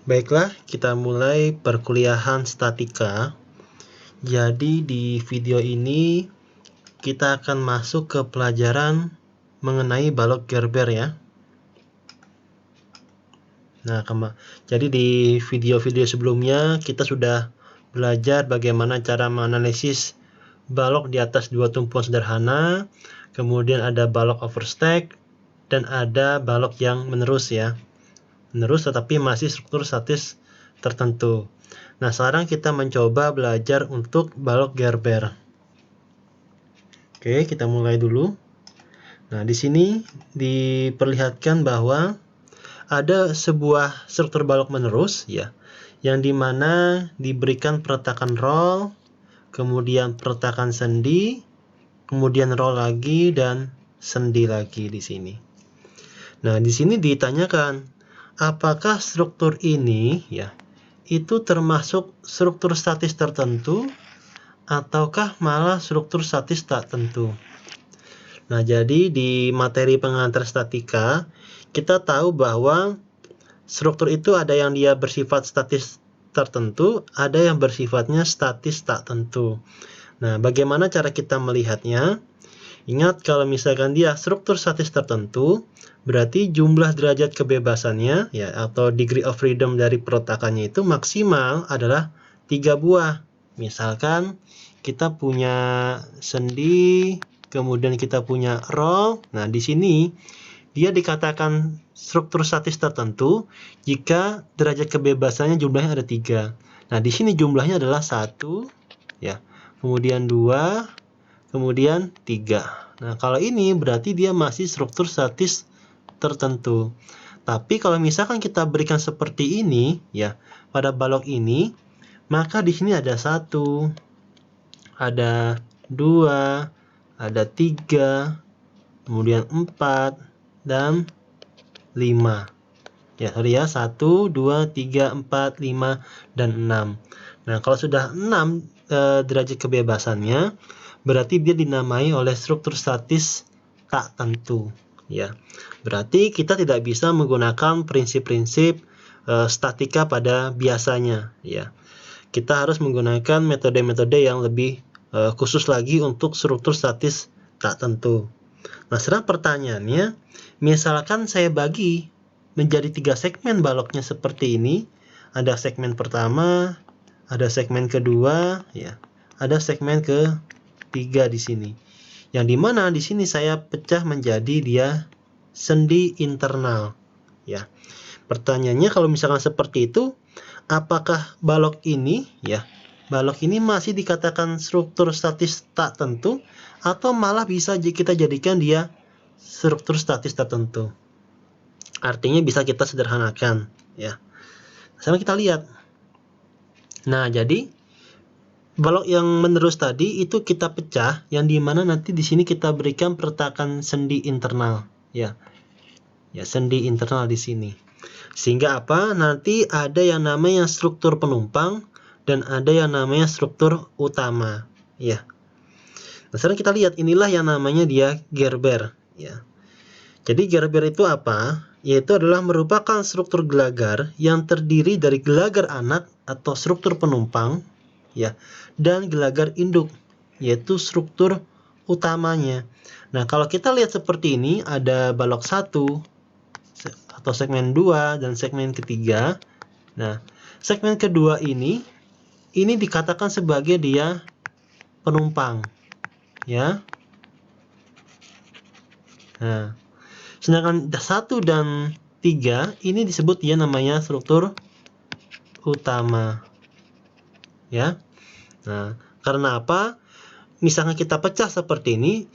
Baiklah, kita mulai perkuliahan statika. Jadi di video ini kita akan masuk ke pelajaran mengenai balok Gerber ya. Nah, jadi di video-video sebelumnya kita sudah belajar bagaimana cara menganalisis balok di atas dua tumpuan sederhana, kemudian ada balok overstack, dan ada balok yang menerus ya. Menerus tetapi masih struktur statis tertentu. Nah, sekarang kita mencoba belajar untuk balok Gerber. Oke, kita mulai dulu. Nah, di sini diperlihatkan bahwa ada sebuah struktur balok menerus ya, yang dimana diberikan peletakan roll, kemudian peletakan sendi, kemudian roll lagi dan sendi lagi di sini. Nah, di sini ditanyakan apakah struktur ini ya itu termasuk struktur statis tertentu ataukah malah struktur statis tak tentu. Nah, jadi di materi pengantar statika kita tahu bahwa struktur itu ada yang dia bersifat statis tertentu, ada yang bersifatnya statis tak tentu. Nah, bagaimana cara kita melihatnya? Ingat, kalau misalkan dia struktur statis tertentu, berarti jumlah derajat kebebasannya ya atau degree of freedom dari peletakannya itu maksimal adalah 3 buah. Misalkan kita punya sendi, kemudian kita punya roll. Nah, di sini dia dikatakan struktur statis tertentu jika derajat kebebasannya jumlahnya ada 3. Nah, di sini jumlahnya adalah 1 ya. Kemudian 2, kemudian 3. Nah, kalau ini berarti dia masih struktur statis tertentu. Tapi kalau misalkan kita berikan seperti ini ya, pada balok ini, maka di sini ada 1, ada 2, ada 3, kemudian 4 dan 5. Ya, sorry ya, 1, 2, 3, 4, 5 dan 6. Nah, kalau sudah 6 derajat kebebasannya, berarti dia dinamai oleh struktur statis tak tentu ya. Berarti kita tidak bisa menggunakan prinsip-prinsip statika pada biasanya ya. Kita harus menggunakan metode-metode yang lebih khusus lagi untuk struktur statis tak tentu. Nah, sekarang pertanyaannya, misalkan saya bagi menjadi 3 segmen baloknya seperti ini. Ada segmen pertama, ada segmen kedua ya, ada segmen ketiga di sini. Yang dimana di sini saya pecah menjadi dia sendi internal ya. Pertanyaannya, kalau misalkan seperti itu, apakah balok ini ya, balok ini masih dikatakan struktur statis tak tentu atau malah bisa kita jadikan dia struktur statis tertentu? Artinya bisa kita sederhanakan ya. Sekarang kita lihat. Nah, jadi balok yang menerus tadi itu kita pecah, yang dimana nanti di sini kita berikan peletakan sendi internal ya. Ya, sendi internal di sini. Sehingga apa? Nanti ada yang namanya struktur penumpang dan ada yang namanya struktur utama ya. Nah, sekarang kita lihat, inilah yang namanya dia Gerber ya. Jadi Gerber itu apa? Yaitu adalah merupakan struktur gelagar yang terdiri dari gelagar anak atau struktur penumpang ya, dan gelagar induk yaitu struktur utamanya. Nah, kalau kita lihat seperti ini, ada balok 1 atau segmen 2 dan segmen ketiga. Nah, segmen kedua ini dikatakan sebagai dia penumpang ya. Nah, sedangkan 1 dan 3 ini disebut dia namanya struktur utama ya. Nah, karena apa? Misalnya kita pecah seperti ini,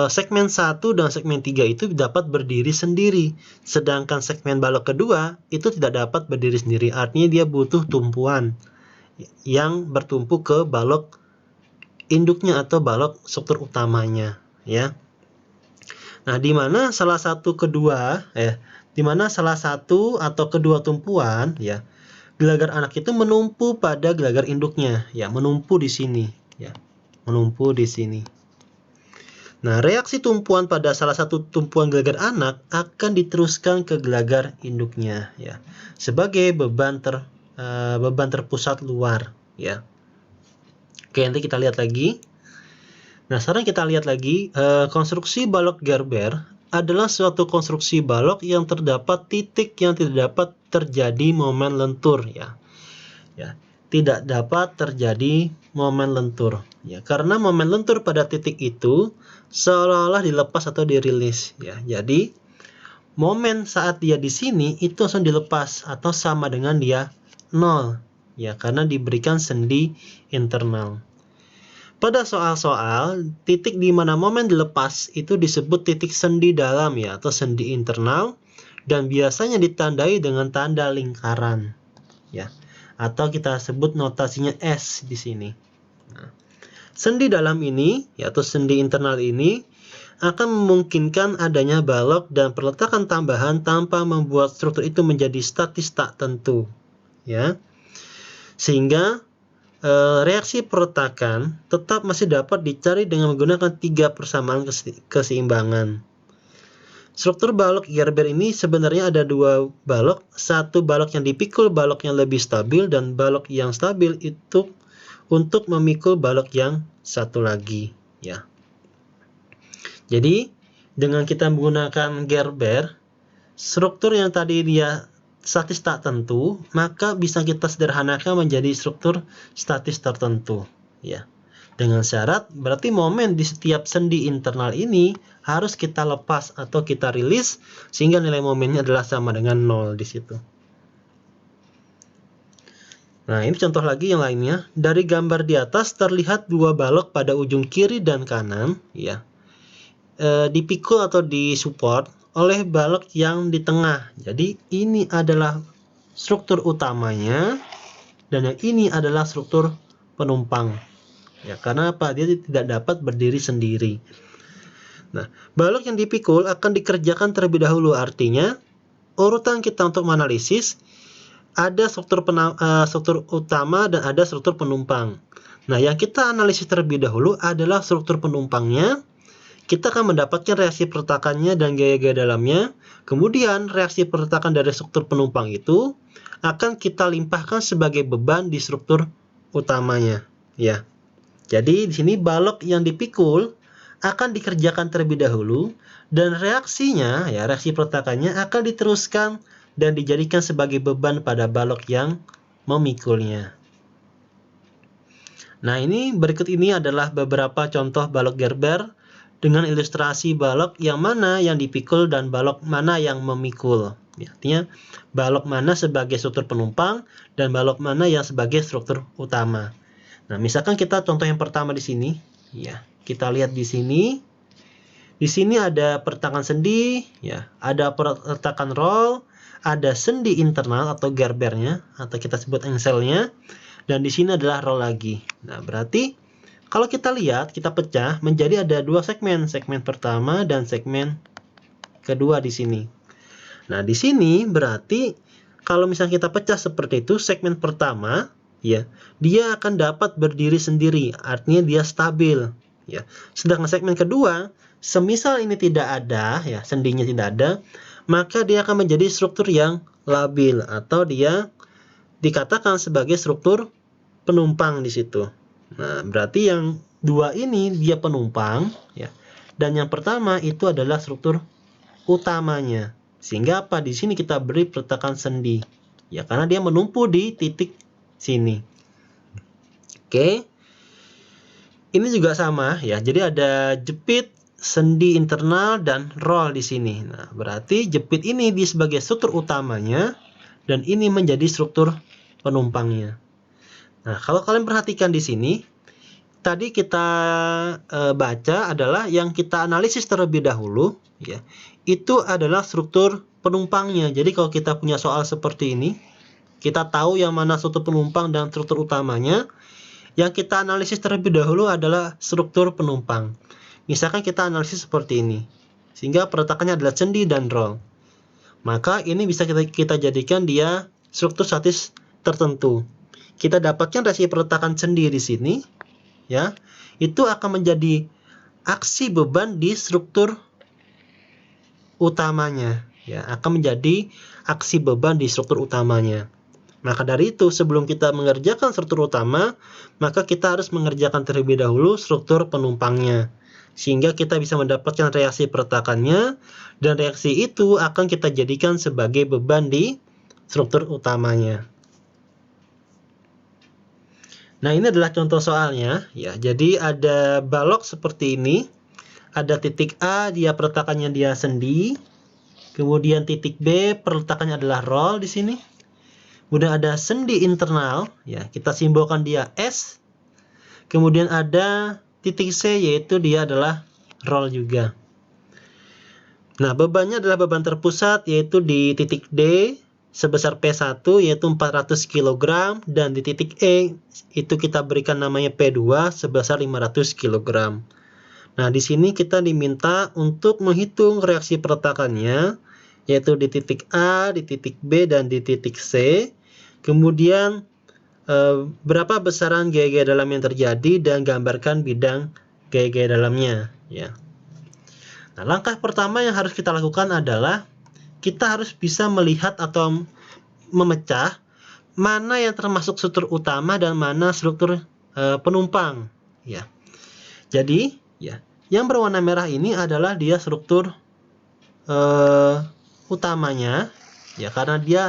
segmen 1 dan segmen 3 itu dapat berdiri sendiri, sedangkan segmen balok kedua itu tidak dapat berdiri sendiri. Artinya dia butuh tumpuan yang bertumpu ke balok induknya atau balok struktur utamanya ya. Nah, di mana salah satu atau kedua tumpuan ya, gelagar anak itu menumpu pada gelagar induknya ya, menumpu di sini ya. Menumpu di sini. Nah, reaksi tumpuan pada salah satu tumpuan gelagar anak akan diteruskan ke gelagar induknya, ya, sebagai beban terpusat luar, ya. Oke, nanti kita lihat lagi. Nah, sekarang kita lihat lagi, konstruksi balok Gerber adalah suatu konstruksi balok yang terdapat titik yang tidak dapat terjadi momen lentur, ya. Ya, tidak dapat terjadi momen lentur, ya, karena momen lentur pada titik itu seolah-olah dilepas atau dirilis, ya. Jadi momen saat dia di sini itu langsung dilepas atau sama dengan dia 0, ya, karena diberikan sendi internal. Pada soal-soal, titik di mana momen dilepas itu disebut titik sendi dalam, ya, atau sendi internal, dan biasanya ditandai dengan tanda lingkaran, ya, atau kita sebut notasinya S di sini. Nah, sendi dalam ini, yaitu sendi internal ini, akan memungkinkan adanya balok dan peletakan tambahan tanpa membuat struktur itu menjadi statis tak tentu, ya. Sehingga reaksi perletakan tetap masih dapat dicari dengan menggunakan 3 persamaan keseimbangan. Struktur balok Gerber ini sebenarnya ada 2 balok, satu balok yang dipikul balok yang lebih stabil, dan balok yang stabil itu untuk memikul balok yang satu lagi, ya. Jadi dengan kita menggunakan Gerber, struktur yang tadi dia statis tak tentu, maka bisa kita sederhanakan menjadi struktur statis tertentu, ya. Dengan syarat berarti momen di setiap sendi internal ini harus kita lepas atau kita rilis sehingga nilai momennya adalah sama dengan 0 di situ. Nah, ini contoh lagi yang lainnya. Dari gambar di atas terlihat 2 balok pada ujung kiri dan kanan, ya. Dipikul atau disupport oleh balok yang di tengah. Jadi ini adalah struktur utamanya dan yang ini adalah struktur penumpang. Ya, karena apa? Dia tidak dapat berdiri sendiri. Nah, balok yang dipikul akan dikerjakan terlebih dahulu. Artinya, urutan kita untuk menganalisis ada struktur utama dan ada struktur penumpang. Nah, yang kita analisis terlebih dahulu adalah struktur penumpangnya. Kita akan mendapatkan reaksi perletakannya dan gaya-gaya dalamnya. Kemudian, reaksi perletakan dari struktur penumpang itu akan kita limpahkan sebagai beban di struktur utamanya, ya. Jadi di sini balok yang dipikul akan dikerjakan terlebih dahulu dan reaksinya, ya, reaksi perletakannya akan diteruskan dan dijadikan sebagai beban pada balok yang memikulnya. Nah, berikut ini adalah beberapa contoh balok Gerber dengan ilustrasi balok yang mana yang dipikul dan balok mana yang memikul. Ya, artinya balok mana sebagai struktur penumpang dan balok mana yang sebagai struktur utama. Nah, misalkan kita contoh yang pertama di sini, ya. Kita lihat di sini. Di sini ada perletakan sendi, ya. Ada perletakan roll, ada sendi internal atau Gerbernya atau kita sebut engselnya, dan di sini adalah roll lagi. Nah, berarti kalau kita lihat, kita pecah menjadi ada 2 segmen, segmen pertama dan segmen kedua di sini. Nah, di sini berarti kalau misalnya kita pecah seperti itu, segmen pertama, ya, dia akan dapat berdiri sendiri, artinya dia stabil, ya. Sedangkan segmen kedua, semisal ini tidak ada, ya, sendinya tidak ada, maka dia akan menjadi struktur yang labil atau dia dikatakan sebagai struktur penumpang di situ. Nah, berarti yang dua ini dia penumpang, ya. Dan yang pertama itu adalah struktur utamanya. Sehingga apa? Di sini kita beri peletakan sendi, ya, karena dia menumpu di titik sini. Oke. Ini juga sama, ya. Jadi ada jepit, sendi internal dan roll di sini. Nah, berarti jepit ini dia sebagai struktur utamanya dan ini menjadi struktur penumpangnya. Nah, kalau kalian perhatikan di sini, tadi kita baca adalah yang kita analisis terlebih dahulu, ya. Itu adalah struktur penumpangnya. Jadi kalau kita punya soal seperti ini, kita tahu yang mana struktur penumpang dan struktur utamanya. Yang kita analisis terlebih dahulu adalah struktur penumpang. Misalkan kita analisis seperti ini, sehingga peletakannya adalah sendi dan roll. Maka ini bisa kita jadikan dia struktur statis tertentu. Kita dapatkan reaksi peletakan sendi di sini, ya. Itu akan menjadi aksi beban di struktur utamanya, ya, akan menjadi aksi beban di struktur utamanya. Maka dari itu, sebelum kita mengerjakan struktur utama, maka kita harus mengerjakan terlebih dahulu struktur penumpangnya, sehingga kita bisa mendapatkan reaksi pertakannya, dan reaksi itu akan kita jadikan sebagai beban di struktur utamanya. Nah, ini adalah contoh soalnya, ya. Jadi ada balok seperti ini, ada titik A, dia perletakannya dia sendi, kemudian titik B perletakannya adalah roll di sini. Kemudian ada sendi internal, ya, kita simbolkan dia S. Kemudian ada titik C, yaitu dia adalah roll juga. Nah, bebannya adalah beban terpusat, yaitu di titik D sebesar P1, yaitu 400 kg, dan di titik E itu kita berikan namanya P2 sebesar 500 kg. Nah, di sini kita diminta untuk menghitung reaksi pertakannya, yaitu di titik A, di titik B, dan di titik C. Kemudian berapa besaran gaya-gaya dalam yang terjadi, dan gambarkan bidang gaya-gaya dalamnya, ya. Nah, langkah pertama yang harus kita lakukan adalah kita harus bisa melihat atau memecah mana yang termasuk struktur utama dan mana struktur penumpang, ya. Jadi, ya, yang berwarna merah ini adalah dia struktur utamanya, ya, karena dia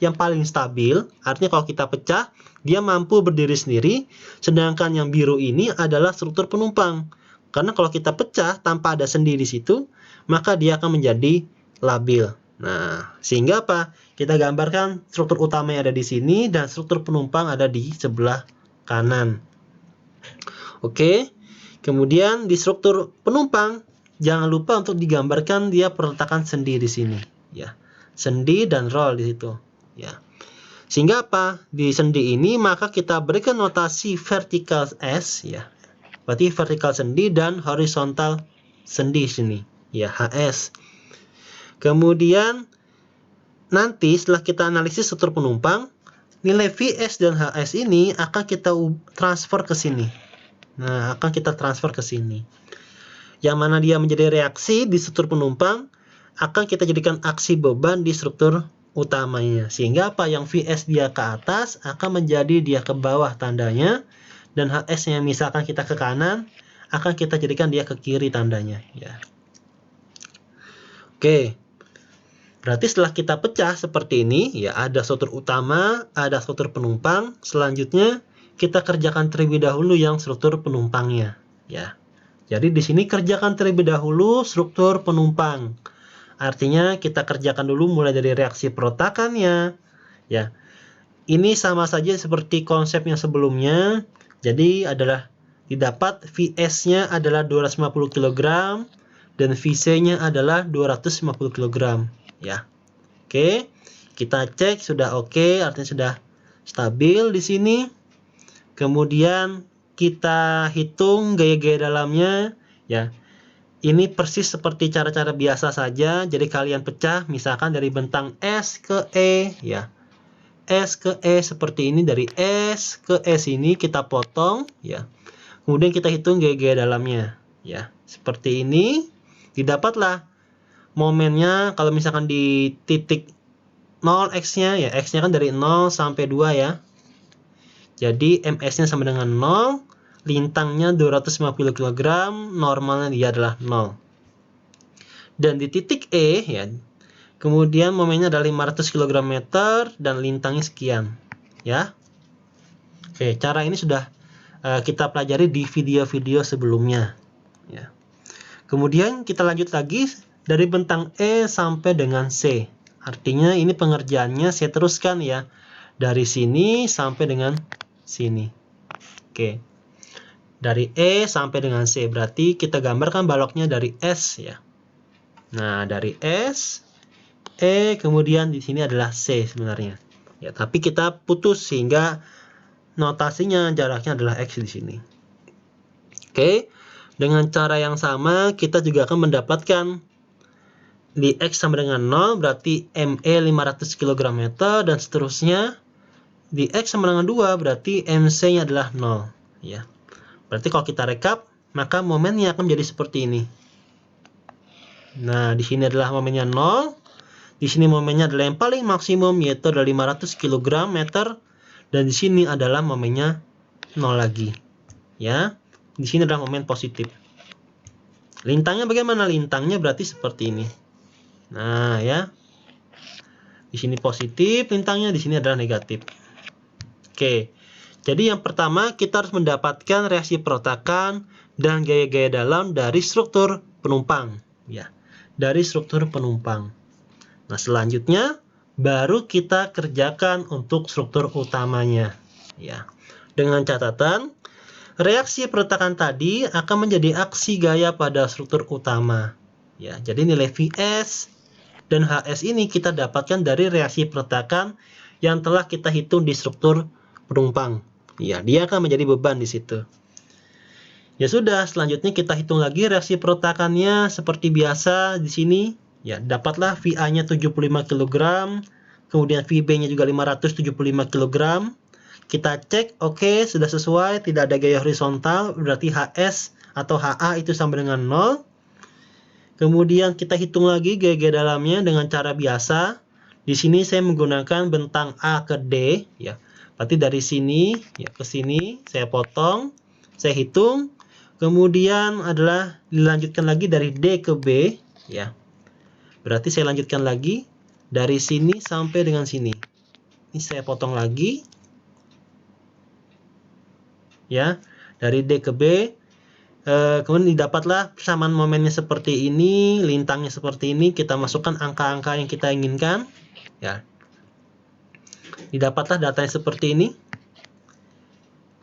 yang paling stabil. Artinya kalau kita pecah, dia mampu berdiri sendiri. Sedangkan yang biru ini adalah struktur penumpang, karena kalau kita pecah tanpa ada sendi di situ, maka dia akan menjadi labil. Nah, sehingga apa? Kita gambarkan struktur utama yang ada di sini dan struktur penumpang ada di sebelah kanan. Oke. Kemudian di struktur penumpang, jangan lupa untuk digambarkan dia perletakan sendi di sini, ya. Sendi dan roll di situ, ya. Sehingga apa? Di sendi ini maka kita berikan notasi vertikal S, ya. Berarti vertikal sendi dan horizontal sendi sini, ya, HS. Kemudian nanti setelah kita analisis struktur penumpang, nilai VS dan HS ini akan kita transfer ke sini. Nah, akan kita transfer ke sini. Yang mana dia menjadi reaksi di struktur penumpang, akan kita jadikan aksi beban di struktur utamanya. Sehingga apa? Yang VS dia ke atas akan menjadi dia ke bawah tandanya, dan HS yang misalkan kita ke kanan akan kita jadikan dia ke kiri tandanya, ya. Oke. Berarti setelah kita pecah seperti ini, ya, ada struktur utama, ada struktur penumpang. Selanjutnya kita kerjakan terlebih dahulu yang struktur penumpangnya, ya. Jadi di sini kerjakan terlebih dahulu struktur penumpang. Artinya kita kerjakan dulu mulai dari reaksi perletakannya, ya. Ini sama saja seperti konsep yang sebelumnya. Jadi adalah didapat VS-nya adalah 250 kg dan VC-nya adalah 250 kg, ya. Oke. Kita cek sudah oke, artinya sudah stabil di sini. Kemudian kita hitung gaya-gaya dalamnya, ya. Ini persis seperti cara-cara biasa saja. Jadi kalian pecah misalkan dari bentang S ke E, ya. S ke E seperti ini, dari S ke S ini kita potong, ya. Kemudian kita hitung gaya-gaya dalamnya, ya. Seperti ini. Didapatlah momennya kalau misalkan di titik 0 X-nya, ya. X-nya kan dari 0 sampai 2, ya. Jadi MS-nya sama dengan 0, lintangnya 250 kg, normalnya dia adalah 0. Dan di titik E, ya, kemudian momennya adalah 500 kg dan lintangnya sekian, ya. Oke, cara ini sudah kita pelajari di video-video sebelumnya, ya. Kemudian kita lanjut lagi dari bentang E sampai dengan C. Artinya ini pengerjaannya saya teruskan, ya, dari sini sampai dengan sini. Oke. Dari E sampai dengan C, berarti kita gambarkan baloknya dari S, ya. Nah, dari S, E, kemudian di sini adalah C sebenarnya. Ya, tapi kita putus sehingga notasinya jaraknya adalah X di sini. Oke. Dengan cara yang sama kita juga akan mendapatkan di X sama dengan 0 berarti ME 500 kg dan seterusnya. Di X sama dengan 2 berarti MC-nya adalah 0, ya. Berarti kalau kita rekap, maka momennya akan menjadi seperti ini. Nah, di sini adalah momennya 0. Di sini momennya adalah yang paling maksimum, yaitu adalah 500 kg meter, dan di sini adalah momennya 0 lagi. Ya, di sini adalah momen positif. Lintangnya bagaimana? Lintangnya berarti seperti ini. Nah, ya. Di sini positif lintangnya, di sini adalah negatif. Oke. Jadi yang pertama kita harus mendapatkan reaksi perletakan dan gaya-gaya dalam dari struktur penumpang, ya. Dari struktur penumpang. Nah, selanjutnya baru kita kerjakan untuk struktur utamanya, ya. Dengan catatan, reaksi perletakan tadi akan menjadi aksi gaya pada struktur utama. Ya, jadi nilai Vs dan Hs ini kita dapatkan dari reaksi perletakan yang telah kita hitung di struktur penumpang. Ya, dia akan menjadi beban di situ. Ya sudah, selanjutnya kita hitung lagi reaksi perletakannya seperti biasa di sini. Ya, dapatlah VA-nya 75 kg, kemudian VB-nya juga 575 kg. Kita cek, oke, sudah sesuai, tidak ada gaya horizontal, berarti HS atau HA itu sama dengan 0. Kemudian kita hitung lagi gaya-gaya dalamnya dengan cara biasa. Di sini saya menggunakan bentang A ke D, ya. Berarti dari sini ya ke sini saya potong, saya hitung. Kemudian adalah dilanjutkan lagi dari D ke B, ya. Berarti saya lanjutkan lagi dari sini sampai dengan sini. Ini saya potong lagi. Ya, dari D ke B, kemudian didapatlah persamaan momennya seperti ini, lintangnya seperti ini, kita masukkan angka-angka yang kita inginkan, ya. Didapatlah datanya seperti ini.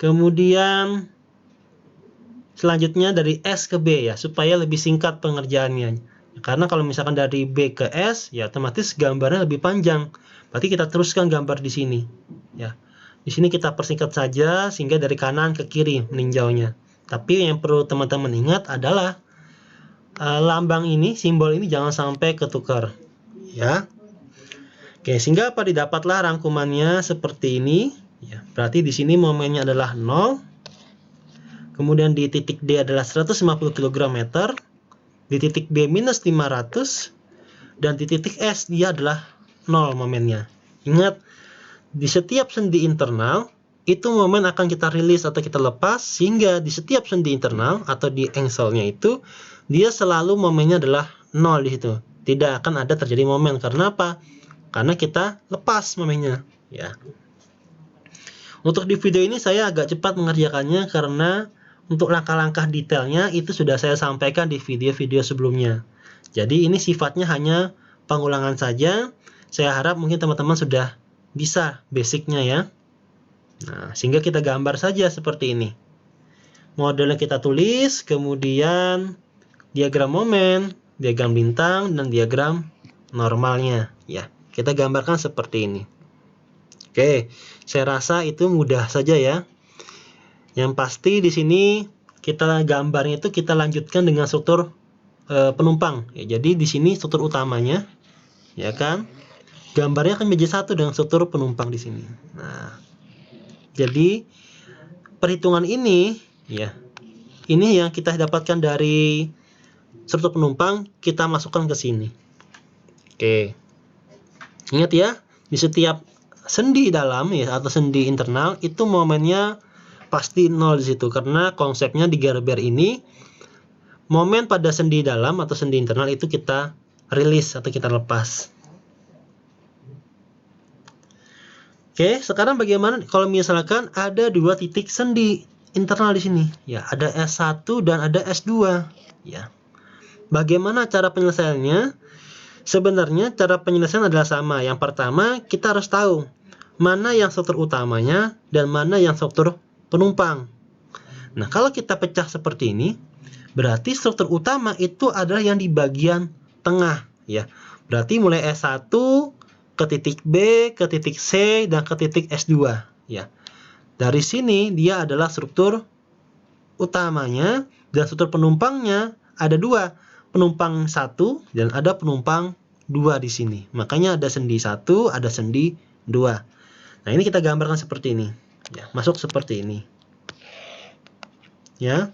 Kemudian selanjutnya dari S ke B, ya, supaya lebih singkat pengerjaannya. Karena kalau misalkan dari B ke S, ya otomatis gambarnya lebih panjang. Berarti kita teruskan gambar di sini, ya. Di sini kita persingkat saja sehingga dari kanan ke kiri meninjaunya. Tapi yang perlu teman-teman ingat adalah lambang ini, simbol ini jangan sampai ketukar, ya. Oke, sehingga apa? Didapatlah rangkumannya seperti ini, ya. Berarti di sini momennya adalah 0. Kemudian di titik D adalah 150 kg meter, di titik B minus 500, dan di titik S dia adalah 0 momennya. Ingat, di setiap sendi internal itu momen akan kita rilis atau kita lepas, sehingga di setiap sendi internal atau di engselnya itu dia selalu momennya adalah 0 di situ. Tidak akan ada terjadi momen. Karena apa? Karena kita lepas momennya, ya. Untuk di video ini saya agak cepat mengerjakannya karena untuk langkah-langkah detailnya itu sudah saya sampaikan di video-video sebelumnya. Jadi ini sifatnya hanya pengulangan saja. Saya harap mungkin teman-teman sudah bisa basicnya, ya. Nah, sehingga kita gambar saja seperti ini. Modelnya kita tulis, kemudian diagram momen, diagram bintang, dan diagram normalnya, ya. Kita gambarkan seperti ini. Oke, saya rasa itu mudah saja, ya. Yang pasti di sini kita gambarnya itu kita lanjutkan dengan struktur penumpang. Ya, jadi di sini struktur utamanya, ya kan? Gambarnya akan menjadi satu dengan struktur penumpang di sini. Nah, jadi perhitungan ini, ya, ini yang kita dapatkan dari struktur penumpang, kita masukkan ke sini. Oke, ingat ya, di setiap sendi dalam, ya, atau sendi internal itu momennya pasti 0 di situ, karena konsepnya di Gerber ini momen pada sendi dalam atau sendi internal itu kita rilis atau kita lepas. Oke, sekarang bagaimana kalau misalkan ada dua titik sendi internal di sini? Ya, ada S1 dan ada S2. Ya. Bagaimana cara penyelesaiannya? Sebenarnya cara penyelesaian adalah sama. Yang pertama, kita harus tahu mana yang struktur utamanya dan mana yang struktur penumpang. Nah, kalau kita pecah seperti ini, berarti struktur utama itu adalah yang di bagian tengah, ya. Berarti mulai S1 ke titik B, ke titik C, dan ke titik S2, ya. Dari sini dia adalah struktur utamanya, dan struktur penumpangnya ada dua, penumpang 1 dan ada penumpang 2 di sini. Makanya ada sendi 1, ada sendi 2. Nah, ini kita gambarkan seperti ini, ya. Masuk seperti ini, ya.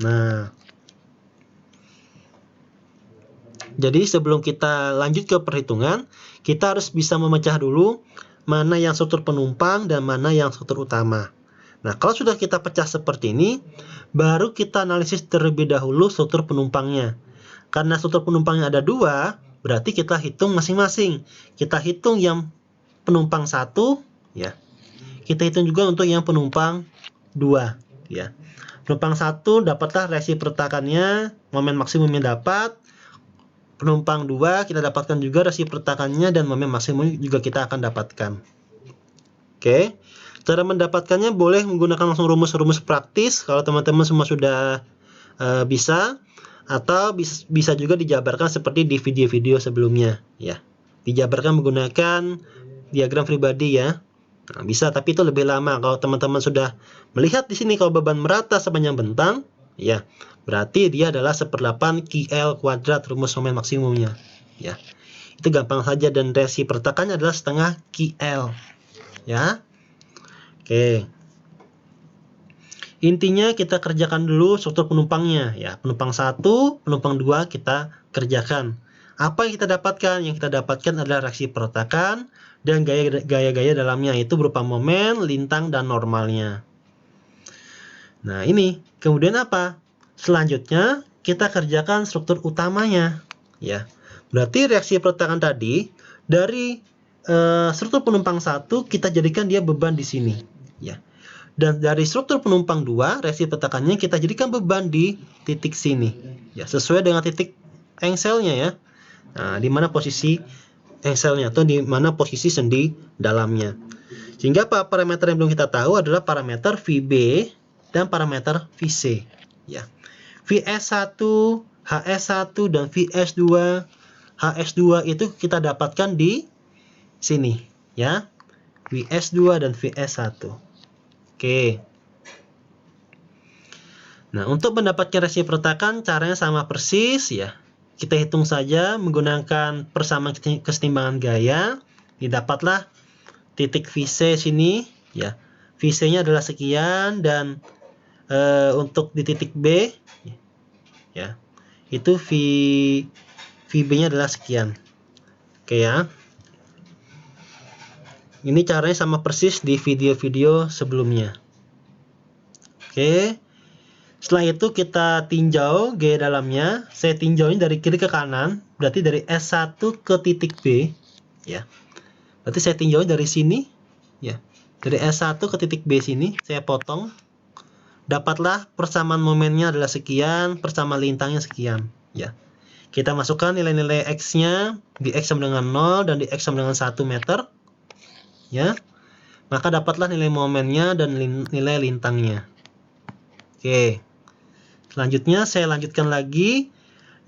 Nah, jadi sebelum kita lanjut ke perhitungan, kita harus bisa memecah dulu mana yang struktur penumpang dan mana yang struktur utama. Nah, kalau sudah kita pecah seperti ini, baru kita analisis terlebih dahulu struktur penumpangnya. Karena struktur penumpangnya ada 2, berarti kita hitung masing-masing. Kita hitung yang penumpang 1, ya. Kita hitung juga untuk yang penumpang 2, ya. Penumpang 1 dapatlah reaksi pertakannya, momen maksimumnya dapat. Penumpang 2 kita dapatkan juga reaksi pertakannya dan momen maksimum juga kita akan dapatkan. Oke. Cara mendapatkannya boleh menggunakan langsung rumus-rumus praktis kalau teman-teman semua sudah bisa, atau bisa juga dijabarkan seperti di video-video sebelumnya, ya. Dijabarkan menggunakan diagram pribadi, ya. Nah, bisa, tapi itu lebih lama. Kalau teman-teman sudah melihat di sini kalau beban merata sepanjang bentang, ya, berarti dia adalah 1/8 QL kuadrat rumus momen maksimumnya, ya. Itu gampang saja, dan reaksi pertakannya adalah setengah QL, ya. Oke. Intinya kita kerjakan dulu struktur penumpangnya, ya. Penumpang 1, penumpang 2 kita kerjakan. Apa yang kita dapatkan? Yang kita dapatkan adalah reaksi pertakan dan gaya-gaya dalamnya, itu berupa momen, lintang, dan normalnya. Nah, ini. Kemudian apa? Selanjutnya kita kerjakan struktur utamanya, ya. Berarti reaksi pertakan tadi dari struktur penumpang 1 kita jadikan dia beban di sini, ya. Dan dari struktur penumpang 2, reaksi pertakannya kita jadikan beban di titik sini, ya, sesuai dengan titik engselnya, ya. Nah, di mana posisi engselnya atau di mana posisi sendi dalamnya. Sehingga parameter yang belum kita tahu adalah parameter VB dan parameter VC, ya. VS1, HS1 dan VS2. HS2 itu kita dapatkan di sini, ya. VS2 dan VS1. Oke. Nah, untuk mendapatkan reaksi pertakan caranya sama persis, ya. Kita hitung saja menggunakan persamaan kesetimbangan gaya. Didapatlah titik VC sini, ya. VC-nya adalah sekian, dan untuk di titik B, ya, itu VB-nya adalah sekian. Oke, ya. Ini caranya sama persis di video-video sebelumnya. Oke. Setelah itu kita tinjau gaya dalamnya. Saya tinjaunya dari kiri ke kanan, berarti dari S1 ke titik B, ya. Berarti saya tinjau dari sini, ya. Dari S1 ke titik B sini saya potong. Dapatlah persamaan momennya adalah sekian, persamaan lintangnya sekian, ya. Kita masukkan nilai-nilai X-nya, di X sama dengan 0 dan di X sama dengan 1 meter, ya. Maka dapatlah nilai momennya dan nilai lintangnya. Oke. Selanjutnya saya lanjutkan lagi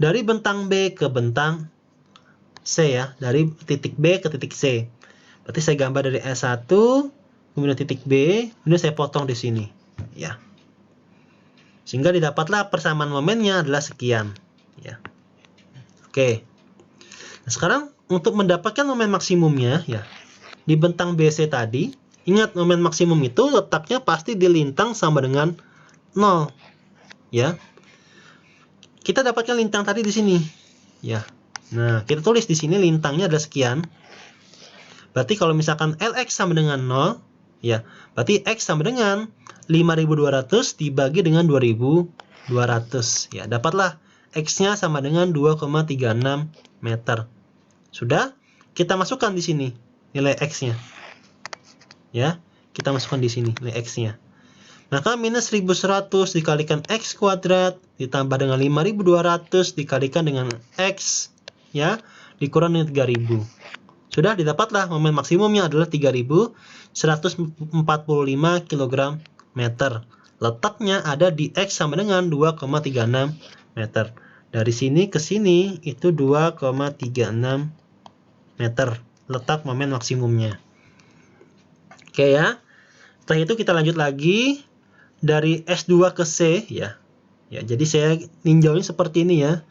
dari bentang B ke bentang C, ya. Dari titik B ke titik C. Berarti saya gambar dari S1, kemudian titik B, kemudian saya potong di sini, ya. Sehingga didapatlah persamaan momennya adalah sekian, ya. Oke. Nah, sekarang untuk mendapatkan momen maksimumnya, ya, di bentang BC tadi, ingat momen maksimum itu letaknya pasti di lintang sama dengan 0, ya. Kita dapatkan lintang tadi di sini, ya. Nah, kita tulis di sini lintangnya adalah sekian. Berarti kalau misalkan Lx sama dengan 0, ya, berarti X sama dengan 5.200 dibagi dengan 2.200, ya. Dapatlah X-nya sama dengan 2,36 meter. Sudah, kita masukkan di sini nilai X-nya, ya. Kita masukkan di sini nilai X-nya. Maka minus 1.100 dikalikan X kuadrat ditambah dengan 5.200 dikalikan dengan X, ya, dikurang dengan 3.000. Sudah, didapatlah momen maksimumnya adalah 3.145 kg meter. Letaknya ada di X sama dengan 2,36 meter. Dari sini ke sini itu 2,36 meter letak momen maksimumnya. Oke, ya. Setelah itu kita lanjut lagi dari S2 ke C, ya. Ya, jadi saya ninjaunya seperti ini, ya.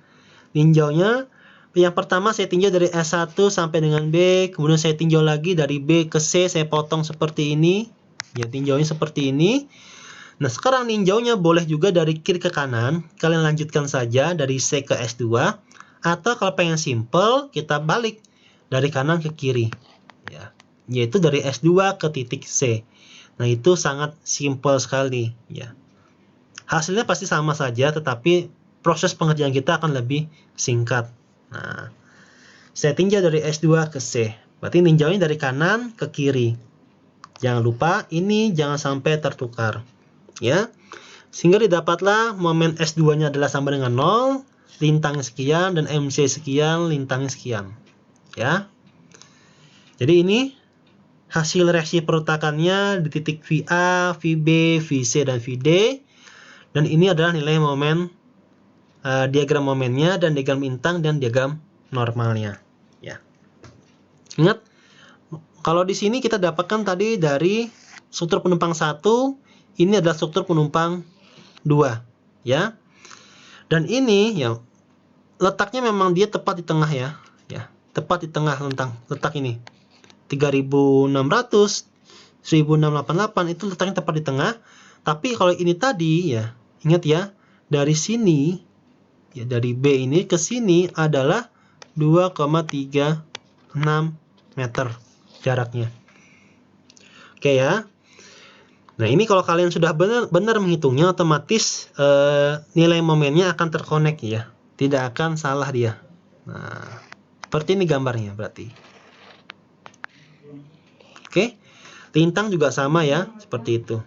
Ninjaunya yang pertama saya tinjau dari S1 sampai dengan B, kemudian saya tinjau lagi dari B ke C, saya potong seperti ini. Ya, tinjaunya seperti ini. Nah, sekarang ninjaunya boleh juga dari kiri ke kanan. Kalian lanjutkan saja dari C ke S2. Atau kalau pengen simple, kita balik dari kanan ke kiri. Ya, yaitu dari S2 ke titik C. Nah, itu sangat simple sekali. Ya. Hasilnya pasti sama saja, tetapi proses pengerjaan kita akan lebih singkat. Nah, saya tinjau dari S2 ke C. Berarti ninjaunya dari kanan ke kiri. Jangan lupa, ini jangan sampai tertukar. Ya. Sehingga didapatlah momen S2-nya adalah sama dengan 0, lintang sekian, dan MC sekian, lintang sekian. Ya. Jadi ini hasil reaksi perletakannya di titik VA, VB, VC, dan VD. Dan ini adalah nilai momen, diagram momennya, dan diagram lintang, dan diagram normalnya. Ya. Ingat, kalau di sini kita dapatkan tadi dari struktur penumpang 1, ini adalah struktur penumpang 2, ya. Dan ini ya letaknya memang dia tepat di tengah ya. Ya, tepat di tengah letak ini. 3600, 1688 itu letaknya tepat di tengah. Tapi kalau ini tadi ya, ingat ya, dari sini ya, dari B ini ke sini adalah 2,36 meter jaraknya. Oke ya. Nah, ini kalau kalian sudah benar menghitungnya, otomatis nilai momennya akan terkonek ya. Tidak akan salah dia. Nah, seperti ini gambarnya berarti. Oke. Lintang juga sama ya, seperti itu.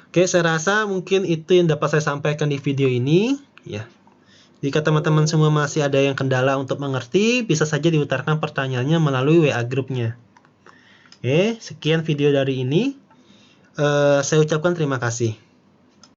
Oke, saya rasa mungkin itu yang dapat saya sampaikan di video ini ya. Jika teman-teman semua masih ada yang kendala untuk mengerti, bisa saja diutarakan pertanyaannya melalui WA grupnya. Oke, sekian video dari ini. Saya ucapkan terima kasih.